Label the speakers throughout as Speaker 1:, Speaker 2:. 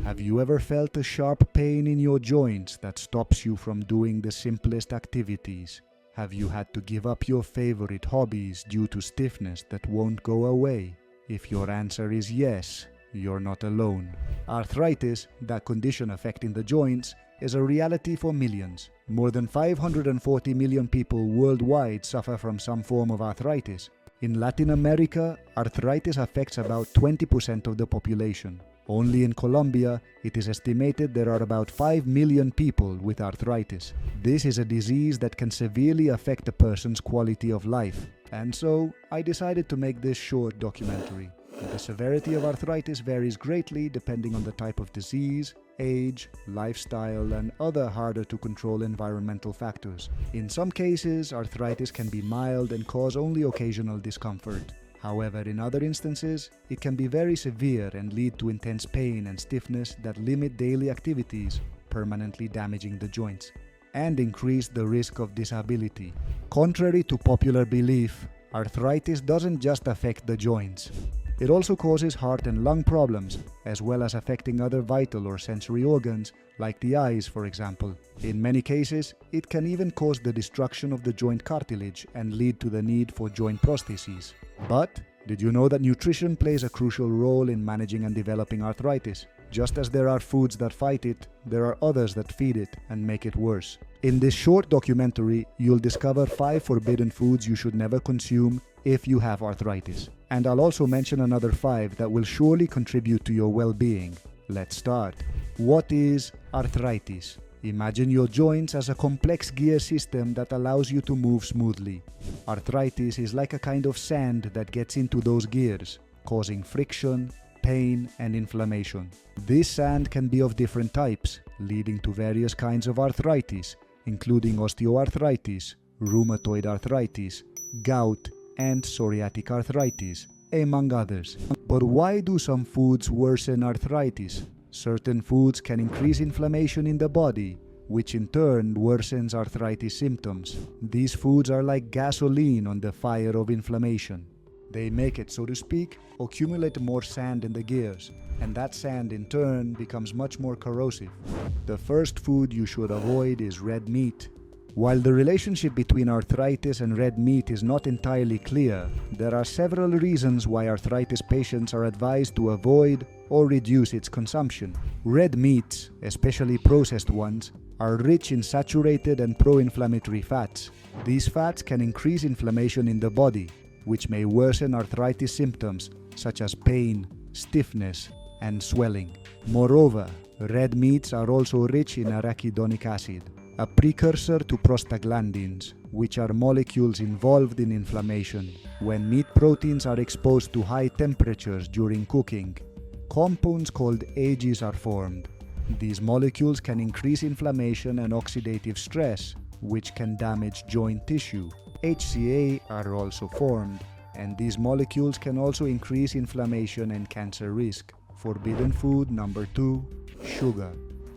Speaker 1: Have you ever felt a sharp pain in your joints that stops you from doing the simplest activities? Have you had to give up your favorite hobbies due to stiffness that won't go away? If your answer is yes, you're not alone. Arthritis, that condition affecting the joints, is a reality for millions. More than 540 million people worldwide suffer from some form of arthritis. In Latin America, arthritis affects about 20% of the population. Only in Colombia, it is estimated there are about 5 million people with arthritis. This is a disease that can severely affect a person's quality of life. And so, I decided to make this short documentary. The severity of arthritis varies greatly depending on the type of disease, age, lifestyle, and other harder to control environmental factors. In some cases, arthritis can be mild and cause only occasional discomfort. However, in other instances, it can be very severe and lead to intense pain and stiffness that limit daily activities, permanently damaging the joints, and increase the risk of disability. Contrary to popular belief, arthritis doesn't just affect the joints. It also causes heart and lung problems, as well as affecting other vital or sensory organs, like the eyes, for example. In many cases, it can even cause the destruction of the joint cartilage and lead to the need for joint prostheses. But, did you know that nutrition plays a crucial role in managing and developing arthritis? Just as there are foods that fight it, there are others that feed it and make it worse. In this short documentary, you'll discover 5 forbidden foods you should never consume if you have arthritis. And I'll also mention another 5 that will surely contribute to your well-being. Let's start. What is arthritis? Imagine your joints as a complex gear system that allows you to move smoothly. Arthritis is like a kind of sand that gets into those gears, causing friction, pain, and inflammation. This sand can be of different types, leading to various kinds of arthritis, including osteoarthritis, rheumatoid arthritis, gout, and psoriatic arthritis, among others. But why do some foods worsen arthritis? Certain foods can increase inflammation in the body, which in turn worsens arthritis symptoms. These foods are like gasoline on the fire of inflammation. They make it, so to speak, accumulate more sand in the gears, and that sand in turn becomes much more corrosive. The first food you should avoid is red meat. While the relationship between arthritis and red meat is not entirely clear, there are several reasons why arthritis patients are advised to avoid or reduce its consumption. Red meats, especially processed ones, are rich in saturated and pro-inflammatory fats. These fats can increase inflammation in the body, which may worsen arthritis symptoms such as pain, stiffness, and swelling. Moreover, red meats are also rich in arachidonic acid, a precursor to prostaglandins, which are molecules involved in inflammation. When meat proteins are exposed to high temperatures during cooking, compounds called ages are formed. These molecules can increase inflammation and oxidative stress, which can damage joint tissue. HCA are also formed, and these molecules can also increase inflammation and cancer risk. Forbidden food number 2, sugar.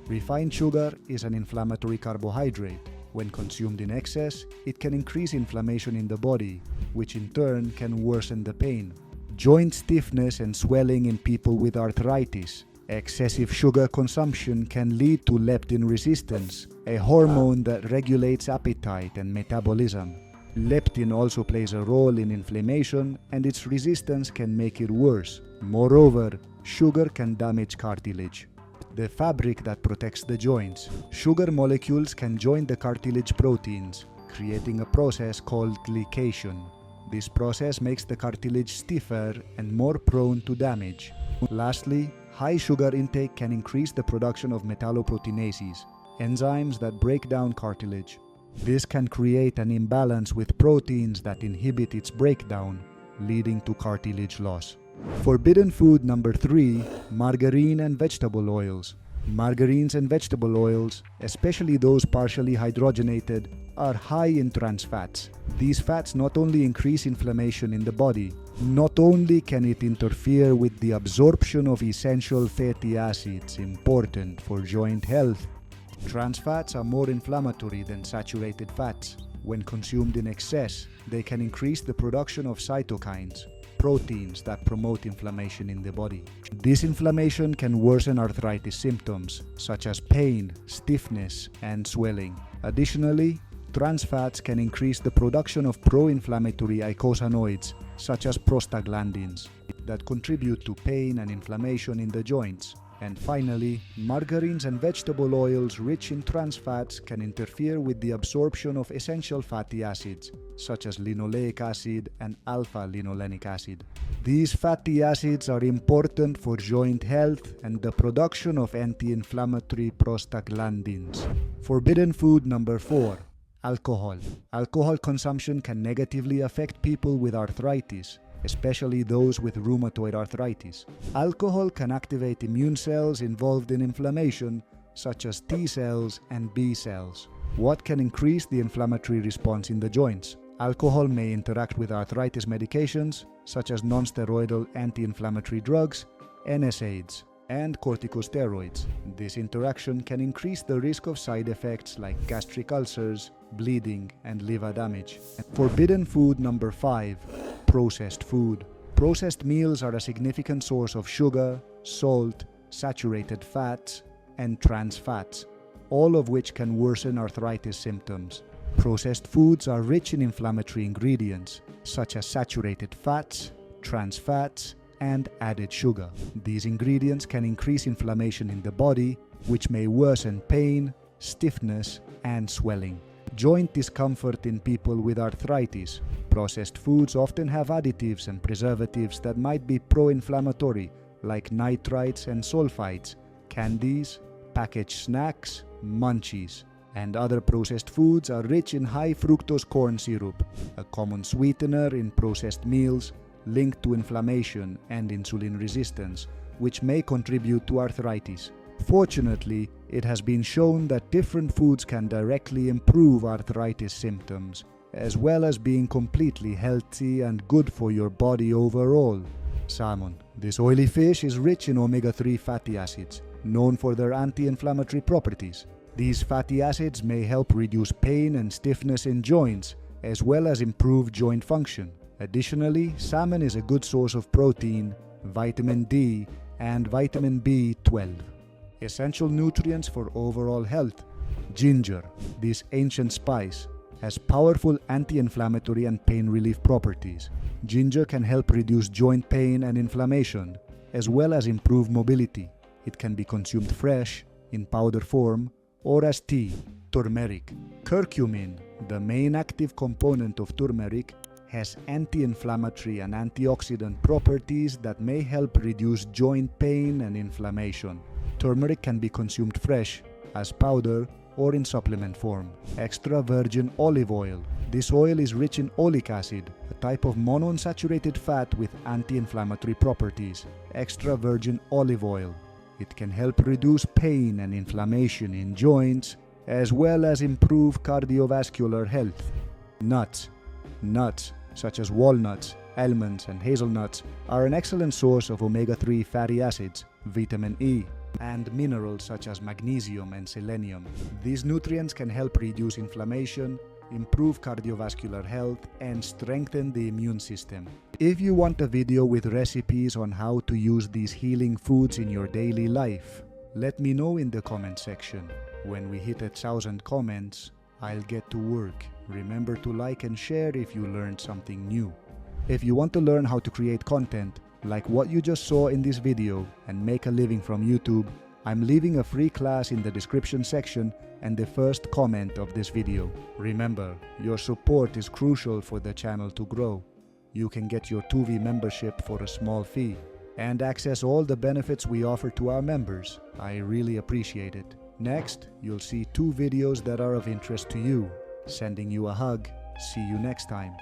Speaker 1: Refined sugar is an inflammatory carbohydrate. When consumed in excess, it can increase inflammation in the body, which in turn can worsen the pain. Joint stiffness and swelling in people with arthritis. Excessive sugar consumption can lead to leptin resistance, a hormone that regulates appetite and metabolism. Leptin also plays a role in inflammation, and its resistance can make it worse. Moreover, sugar can damage cartilage, the fabric that protects the joints. Sugar molecules can join the cartilage proteins, creating a process called glycation. This process makes the cartilage stiffer and more prone to damage. Lastly, high sugar intake can increase the production of metalloproteinases, enzymes that break down cartilage. This can create an imbalance with proteins that inhibit its breakdown, leading to cartilage loss. Forbidden food number 3, margarine and vegetable oils. Margarines and vegetable oils, especially those partially hydrogenated, are high in trans fats. These fats not only increase inflammation in the body, not only can it interfere with the absorption of essential fatty acids important for joint health. Trans fats are more inflammatory than saturated fats. When consumed in excess, they can increase the production of cytokines, proteins that promote inflammation in the body. This inflammation can worsen arthritis symptoms, such as pain, stiffness, and swelling. Additionally, trans fats can increase the production of pro-inflammatory eicosanoids, such as prostaglandins, that contribute to pain and inflammation in the joints. And finally, margarines and vegetable oils rich in trans fats can interfere with the absorption of essential fatty acids, such as linoleic acid and alpha-linolenic acid. These fatty acids are important for joint health and the production of anti-inflammatory prostaglandins. Forbidden food number 4. Alcohol. Alcohol consumption can negatively affect people with arthritis, especially those with rheumatoid arthritis. Alcohol can activate immune cells involved in inflammation, such as T cells and B cells. What can increase the inflammatory response in the joints? Alcohol may interact with arthritis medications, such as non-steroidal anti-inflammatory drugs, NSAIDs, and corticosteroids. This interaction can increase the risk of side effects like gastric ulcers, bleeding, and liver damage. Forbidden food number 5. Processed food. Processed meals are a significant source of sugar, salt, saturated fats, and trans fats, all of which can worsen arthritis symptoms. Processed foods are rich in inflammatory ingredients, such as saturated fats, trans fats, and added sugar. These ingredients can increase inflammation in the body, which may worsen pain, stiffness, and swelling. Joint discomfort in people with arthritis. Processed foods often have additives and preservatives that might be pro-inflammatory, like nitrites and sulfites, candies, packaged snacks, munchies. And other processed foods are rich in high fructose corn syrup, a common sweetener in processed meals linked to inflammation and insulin resistance, which may contribute to arthritis. Fortunately, it has been shown that different foods can directly improve arthritis symptoms, as well as being completely healthy and good for your body overall. Salmon. This oily fish is rich in omega-3 fatty acids, known for their anti-inflammatory properties. These fatty acids may help reduce pain and stiffness in joints, as well as improve joint function. Additionally, salmon is a good source of protein, vitamin D, and vitamin B12. Essential nutrients for overall health. Ginger, this ancient spice, has powerful anti-inflammatory and pain relief properties. Ginger can help reduce joint pain and inflammation, as well as improve mobility. It can be consumed fresh, in powder form, or as tea. Turmeric. Curcumin, the main active component of turmeric, has anti-inflammatory and antioxidant properties that may help reduce joint pain and inflammation. Turmeric can be consumed fresh, as powder, or in supplement form. Extra virgin olive oil. This oil is rich in oleic acid, a type of monounsaturated fat with anti-inflammatory properties. Extra virgin olive oil. It can help reduce pain and inflammation in joints, as well as improve cardiovascular health. Nuts. Nuts, such as walnuts, almonds, and hazelnuts, are an excellent source of omega-3 fatty acids, vitamin E, and minerals such as magnesium and selenium. These nutrients can help reduce inflammation, improve cardiovascular health, and strengthen the immune system. If you want a video with recipes on how to use these healing foods in your daily life, let me know in the comment section. When we hit 1,000 comments, I'll get to work. Remember to like and share if you learned something new. If you want to learn how to create content, like what you just saw in this video, and make a living from YouTube, I'm leaving a free class in the description section and the first comment of this video. Remember, your support is crucial for the channel to grow. You can get your Tuvi membership for a small fee and access all the benefits we offer to our members. I really appreciate it. Next, you'll see 2 videos that are of interest to you. Sending you a hug. See you next time.